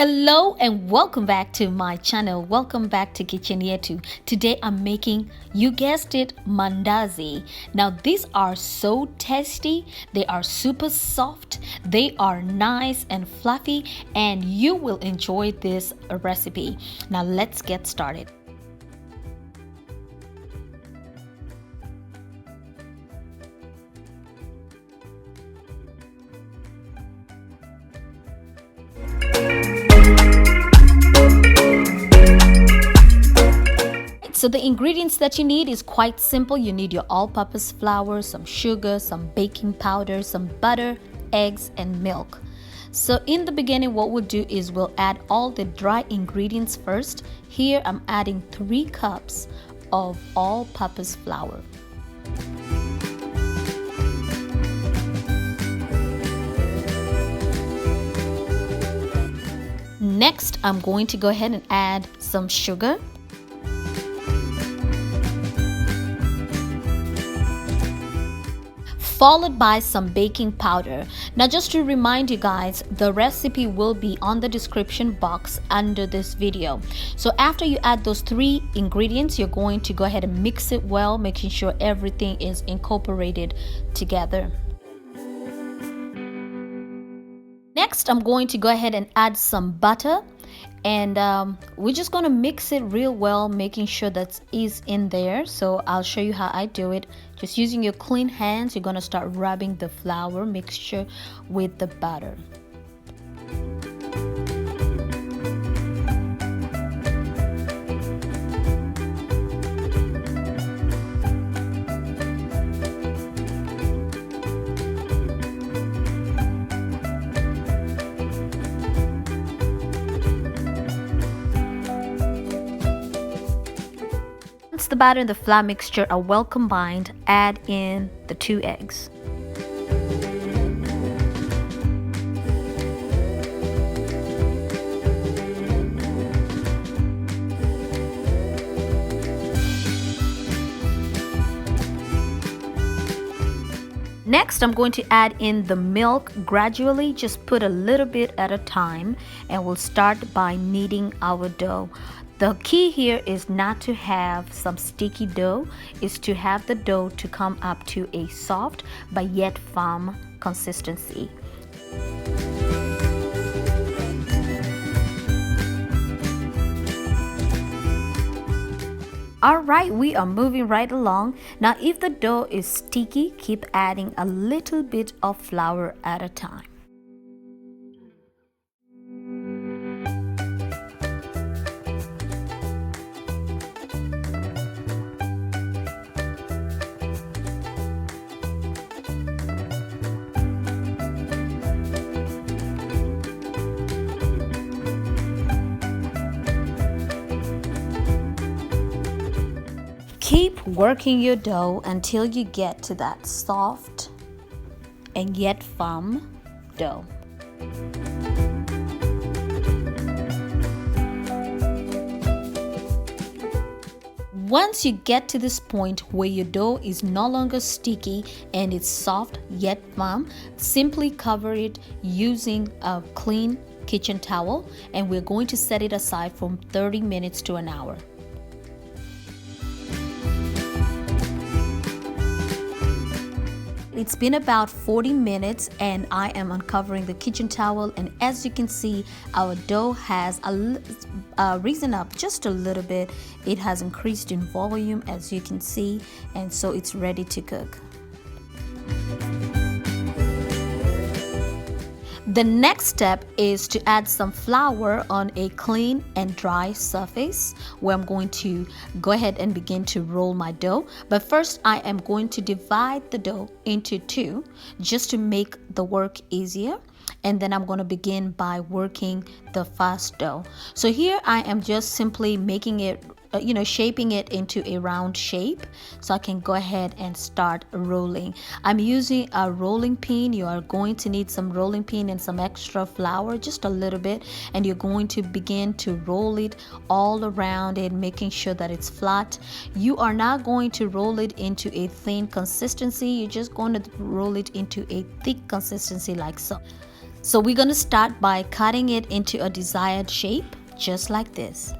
Hello and welcome back to my channel. Welcome back to Kitchen Yetu. Today I'm making, you guessed it, Mandazi. Now these are so tasty. They are super soft. They are nice and fluffy and you will enjoy this recipe. Now let's get started. So the ingredients that you need is quite simple. You need your all-purpose flour, some sugar, some baking powder, some butter, eggs, and milk. So in the beginning, what we'll do is we'll add all the dry ingredients first. Here I'm adding 3 cups of all-purpose flour. Next, I'm going to go ahead and add some sugar. Followed by some baking powder. Now just to remind you guys, the recipe will be on the description box under this video. So after you add those 3 ingredients, you're going to go ahead and mix it well, making sure everything is incorporated together. Next, I'm going to go ahead and add some butter, and we're just going to mix it real well, making sure that is in there. So I'll show you how I do it. Just using your clean hands, you're going to start rubbing the flour mixture with the butter. Once the batter and the flour mixture are well combined, add in the 2 eggs. Next, I'm going to add in the milk gradually, just put a little bit at a time, and we'll start by kneading our dough. The key here is not to have some sticky dough, is to have the dough to come up to a soft but yet firm consistency. Alright, we are moving right along. Now if the dough is sticky, keep adding a little bit of flour at a time. Keep working your dough until you get to that soft and yet firm dough. Once you get to this point where your dough is no longer sticky and it's soft yet firm, simply cover it using a clean kitchen towel, and we're going to set it aside from 30 minutes to an hour. It's been about 40 minutes and I am uncovering the kitchen towel, and as you can see, our dough has risen up just a little bit. It has increased in volume, as you can see, and so it's ready to cook. The next step is to add some flour on a clean and dry surface, where I'm going to go ahead and begin to roll my dough. But first I am going to divide the dough into 2 just to make the work easier. And then I'm going to begin by working the first dough. So here I am just simply making it shaping it into a round shape, so I can go ahead and start rolling. I'm using a rolling pin. You are going to need some rolling pin and some extra flour, just a little bit, and you're going to begin to roll it all around it, making sure that it's flat. You are not going to roll it into a thin consistency. You're just going to roll it into a thick consistency like so. So we're going to start by cutting it into a desired shape, just like this.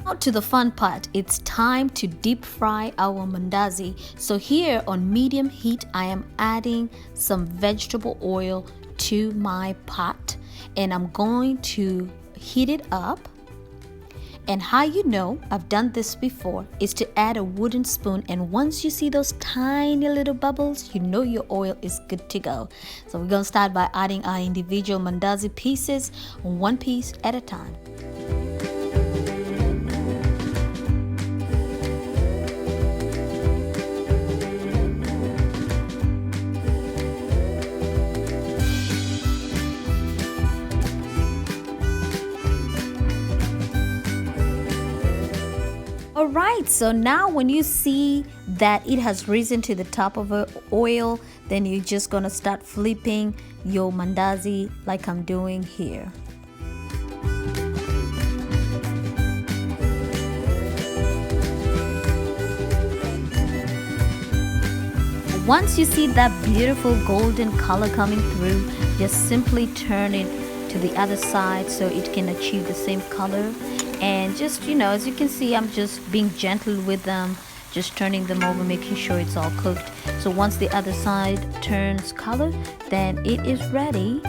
Now to the fun part, it's time to deep fry our mandazi. So here on medium heat, I am adding some vegetable oil to my pot and I'm going to heat it up. And how you know I've done this before is to add a wooden spoon, and once you see those tiny little bubbles, you know your oil is good to go. So we're going to start by adding our individual mandazi pieces, one piece at a time. Alright, so now when you see that it has risen to the top of the oil, then you're just gonna start flipping your mandazi like I'm doing here. Once you see that beautiful golden color coming through, just simply turn it to the other side so it can achieve the same color. And just, as you can see, I'm just being gentle with them, just turning them over, making sure it's all cooked. So once the other side turns color, then it is ready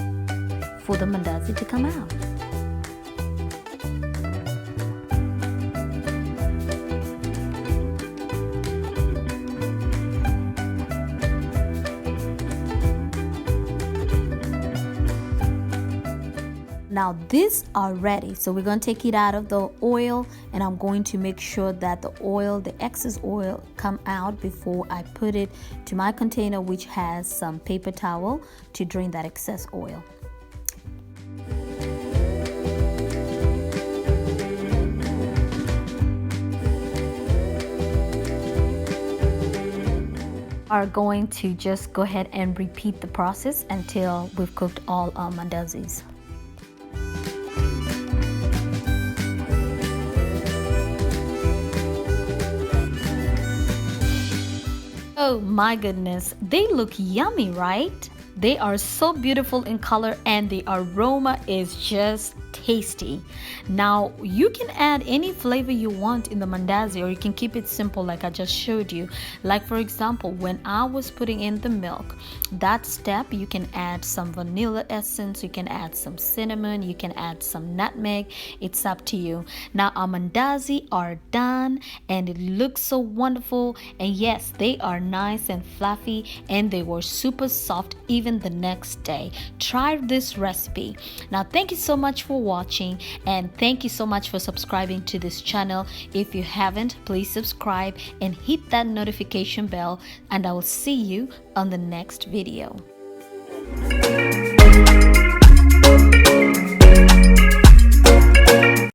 for the mandazi to come out. Now these are ready, so we're going to take it out of the oil, and I'm going to make sure that the excess oil come out before I put it to my container, which has some paper towel to drain that excess oil. Are going to just go ahead and repeat the process until we've cooked all our mandazis. Oh my goodness, they look yummy, right? They are so beautiful in color and the aroma is just tasty. Now you can add any flavor you want in the mandazi, or you can keep it simple like I just showed you. Like for example, when I was putting in the milk, that step you can add some vanilla essence, you can add some cinnamon, you can add some nutmeg. It's up to you. Now our mandazi are done and it looks so wonderful, and yes, they are nice and fluffy and they were super soft even the next day. Try this recipe. Now thank you so much for watching, and thank you so much for subscribing to this channel. If you haven't, please subscribe and hit that notification bell, and I will see you on the next video.